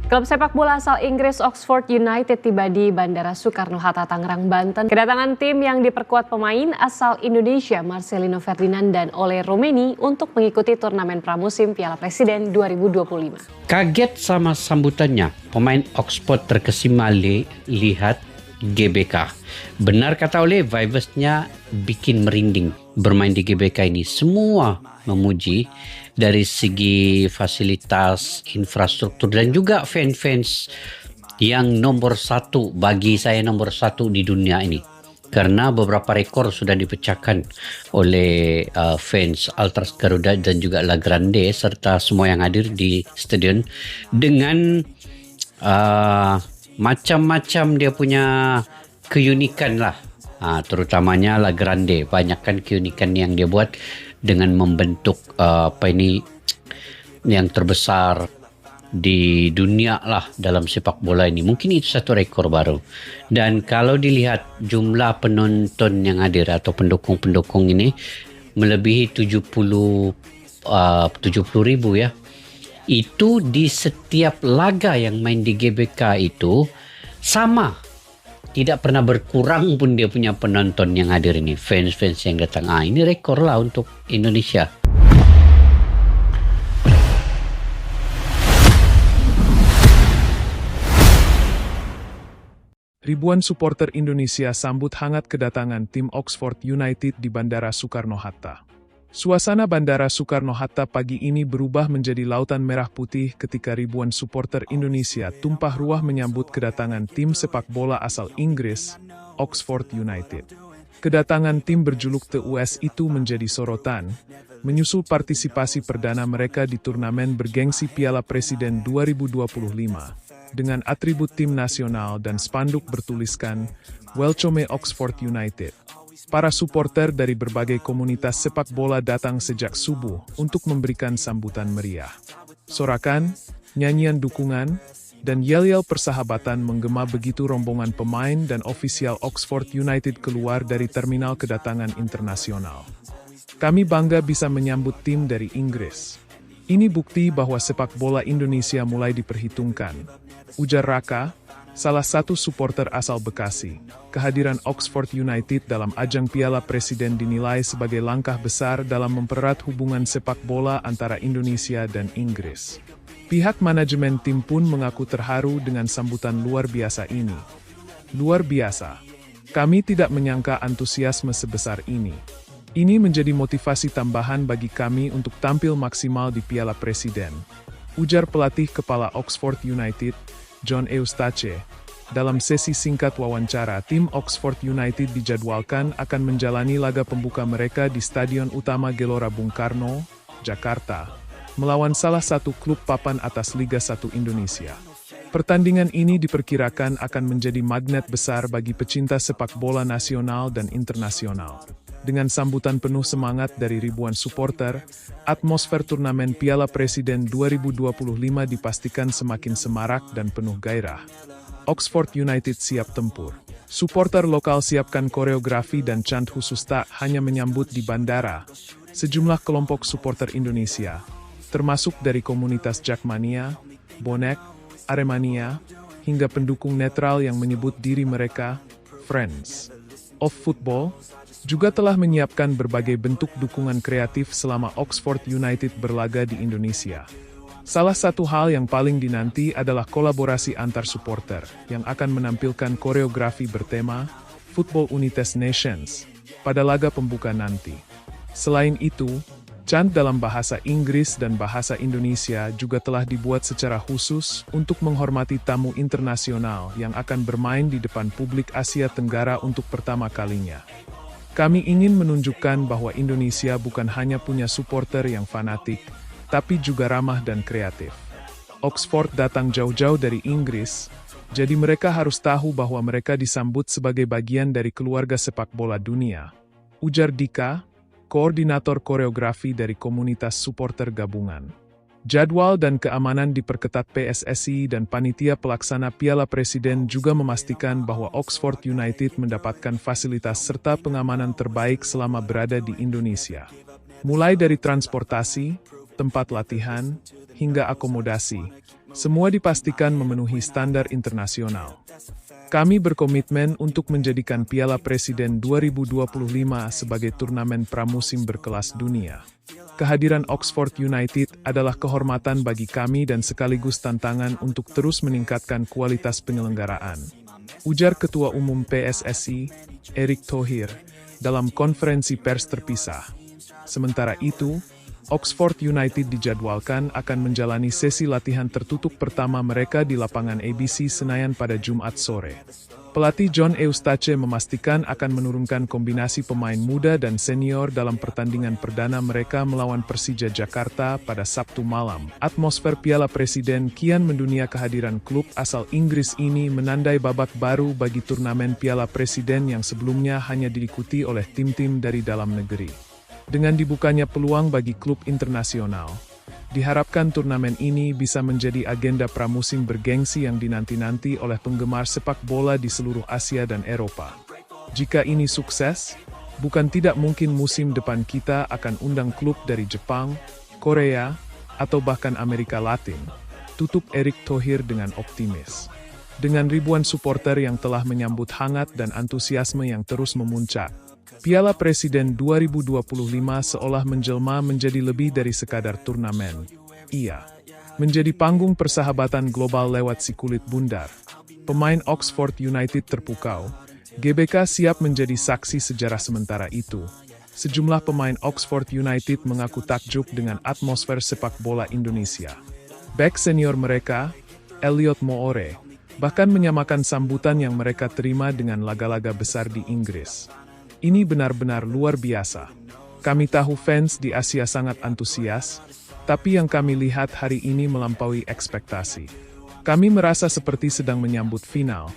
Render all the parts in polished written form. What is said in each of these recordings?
Klub sepak bola asal Inggris Oxford United tiba di Bandara Soekarno-Hatta, Tangerang, Banten. Kedatangan tim yang diperkuat pemain asal Indonesia Marcelino Ferdinand dan Ole Romeni untuk mengikuti turnamen pramusim Piala Presiden 2025. Kaget sama sambutannya, pemain Oxford terkesima lihat GBK. Benar kata Ole, vibes-nya bikin merinding bermain di GBK ini. Semua memuji dari segi fasilitas, infrastruktur dan juga fans-fans yang nomor satu, bagi saya nomor satu di dunia ini. Karena beberapa rekor sudah dipecahkan oleh fans Ultras Garuda dan juga La Grande serta semua yang hadir di stadion dengan macam-macam dia punya keunikan lah. Terutamanya La Grande, banyak kan keunikan yang dia buat dengan membentuk yang terbesar di dunia lah dalam sepak bola ini. Mungkin itu satu rekor baru. Dan kalau dilihat jumlah penonton yang hadir atau pendukung-pendukung ini melebihi 70 ribu ya. Itu di setiap laga yang main di GBK itu sama. Tidak pernah berkurang pun dia punya penonton yang hadir ini. Fans-fans yang datang. Ini rekor lah untuk Indonesia. Ribuan supporter Indonesia sambut hangat kedatangan tim Oxford United di Bandara Soekarno-Hatta. Suasana Bandara Soekarno-Hatta pagi ini berubah menjadi lautan merah putih ketika ribuan supporter Indonesia tumpah ruah menyambut kedatangan tim sepak bola asal Inggris, Oxford United. Kedatangan tim berjuluk The US itu menjadi sorotan, menyusul partisipasi perdana mereka di turnamen bergengsi Piala Presiden 2025, dengan atribut tim nasional dan spanduk bertuliskan, Welcome Oxford United. Para supporter dari berbagai komunitas sepak bola datang sejak subuh untuk memberikan sambutan meriah. Sorakan, nyanyian dukungan, dan yel-yel persahabatan menggema begitu rombongan pemain dan ofisial Oxford United keluar dari terminal kedatangan internasional. Kami bangga bisa menyambut tim dari Inggris. Ini bukti bahwa sepak bola Indonesia mulai diperhitungkan, ujar Raka, salah satu supporter asal Bekasi. Kehadiran Oxford United dalam ajang Piala Presiden dinilai sebagai langkah besar dalam mempererat hubungan sepak bola antara Indonesia dan Inggris. Pihak manajemen tim pun mengaku terharu dengan sambutan luar biasa ini. Luar biasa. Kami tidak menyangka antusiasme sebesar ini. Ini menjadi motivasi tambahan bagi kami untuk tampil maksimal di Piala Presiden, ujar pelatih kepala Oxford United, John Eustace. Dalam sesi singkat wawancara, tim Oxford United dijadwalkan akan menjalani laga pembuka mereka di Stadion Utama Gelora Bung Karno, Jakarta, melawan salah satu klub papan atas Liga 1 Indonesia. Pertandingan ini diperkirakan akan menjadi magnet besar bagi pecinta sepak bola nasional dan internasional. Dengan sambutan penuh semangat dari ribuan supporter, atmosfer turnamen Piala Presiden 2025 dipastikan semakin semarak dan penuh gairah. Oxford United siap tempur. Supporter lokal siapkan koreografi dan chant khusus tak hanya menyambut di bandara. Sejumlah kelompok supporter Indonesia, termasuk dari komunitas Jakmania, Bonek, Aremania, hingga pendukung netral yang menyebut diri mereka Friends of Football, juga telah menyiapkan berbagai bentuk dukungan kreatif selama Oxford United berlaga di Indonesia. Salah satu hal yang paling dinanti adalah kolaborasi antar supporter yang akan menampilkan koreografi bertema Football Unites Nations pada laga pembuka nanti. Selain itu, chant dalam bahasa Inggris dan bahasa Indonesia juga telah dibuat secara khusus untuk menghormati tamu internasional yang akan bermain di depan publik Asia Tenggara untuk pertama kalinya. Kami ingin menunjukkan bahwa Indonesia bukan hanya punya supporter yang fanatik, tapi juga ramah dan kreatif. Oxford datang jauh-jauh dari Inggris, jadi mereka harus tahu bahwa mereka disambut sebagai bagian dari keluarga sepak bola dunia, ujar Dika, koordinator koreografi dari komunitas supporter gabungan. Jadwal dan keamanan diperketat PSSI dan panitia pelaksana Piala Presiden juga memastikan bahwa Oxford United mendapatkan fasilitas serta pengamanan terbaik selama berada di Indonesia. Mulai dari transportasi, tempat latihan, hingga akomodasi, Semua dipastikan memenuhi standar internasional. Kami berkomitmen untuk menjadikan Piala Presiden 2025 sebagai turnamen pramusim berkelas dunia. Kehadiran Oxford United adalah kehormatan bagi kami dan sekaligus tantangan untuk terus meningkatkan kualitas penyelenggaraan, ujar Ketua Umum PSSI, Erick Thohir, dalam konferensi pers terpisah. Sementara itu, Oxford United dijadwalkan akan menjalani sesi latihan tertutup pertama mereka di lapangan ABC Senayan pada Jumat sore. Pelatih John Eustace memastikan akan menurunkan kombinasi pemain muda dan senior dalam pertandingan perdana mereka melawan Persija Jakarta pada Sabtu malam. Atmosfer Piala Presiden kian mendunia. Kehadiran klub asal Inggris ini menandai babak baru bagi turnamen Piala Presiden yang sebelumnya hanya diikuti oleh tim-tim dari dalam negeri. Dengan dibukanya peluang bagi klub internasional, diharapkan turnamen ini bisa menjadi agenda pramusim bergengsi yang dinanti-nanti oleh penggemar sepak bola di seluruh Asia dan Eropa. Jika ini sukses, bukan tidak mungkin musim depan kita akan undang klub dari Jepang, Korea, atau bahkan Amerika Latin, tutup Erick Thohir dengan optimis. Dengan ribuan supporter yang telah menyambut hangat dan antusiasme yang terus memuncak, Piala Presiden 2025 seolah menjelma menjadi lebih dari sekadar turnamen. Ia menjadi panggung persahabatan global lewat si kulit bundar. Pemain Oxford United terpukau. GBK siap menjadi saksi sejarah sementara itu. Sejumlah pemain Oxford United mengaku takjub dengan atmosfer sepak bola Indonesia. Bek senior mereka, Elliot Moore, bahkan menyamakan sambutan yang mereka terima dengan laga-laga besar di Inggris. Ini benar-benar luar biasa. Kami tahu fans di Asia sangat antusias, tapi yang kami lihat hari ini melampaui ekspektasi. Kami merasa seperti sedang menyambut final,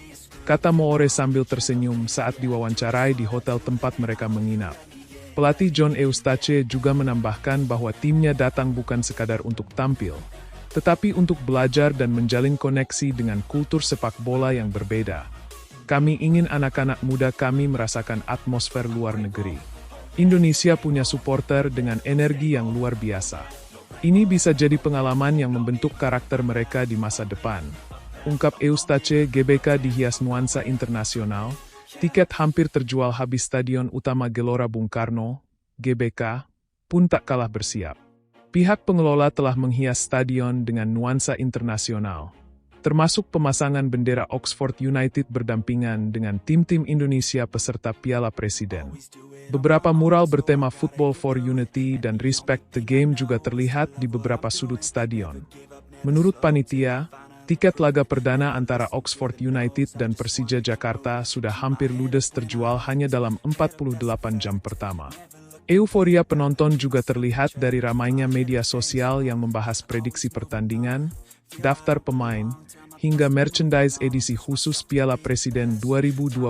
kata Moore sambil tersenyum saat diwawancarai di hotel tempat mereka menginap. Pelatih John Eustace juga menambahkan bahwa timnya datang bukan sekadar untuk tampil, tetapi untuk belajar dan menjalin koneksi dengan kultur sepak bola yang berbeda. Kami ingin anak-anak muda kami merasakan atmosfer luar negeri. Indonesia punya supporter dengan energi yang luar biasa. Ini bisa jadi pengalaman yang membentuk karakter mereka di masa depan. Ungkap Eustace. GBK dihias nuansa internasional, tiket hampir terjual habis. Stadion utama Gelora Bung Karno, GBK, pun tak kalah bersiap. Pihak pengelola telah menghias stadion dengan nuansa internasional, termasuk pemasangan bendera Oxford United berdampingan dengan tim-tim Indonesia peserta Piala Presiden. Beberapa mural bertema Football for Unity dan Respect the Game juga terlihat di beberapa sudut stadion. Menurut panitia, tiket laga perdana antara Oxford United dan Persija Jakarta sudah hampir ludes terjual hanya dalam 48 jam pertama. Euforia penonton juga terlihat dari ramainya media sosial yang membahas prediksi pertandingan, daftar pemain, hingga merchandise edisi khusus Piala Presiden 2025.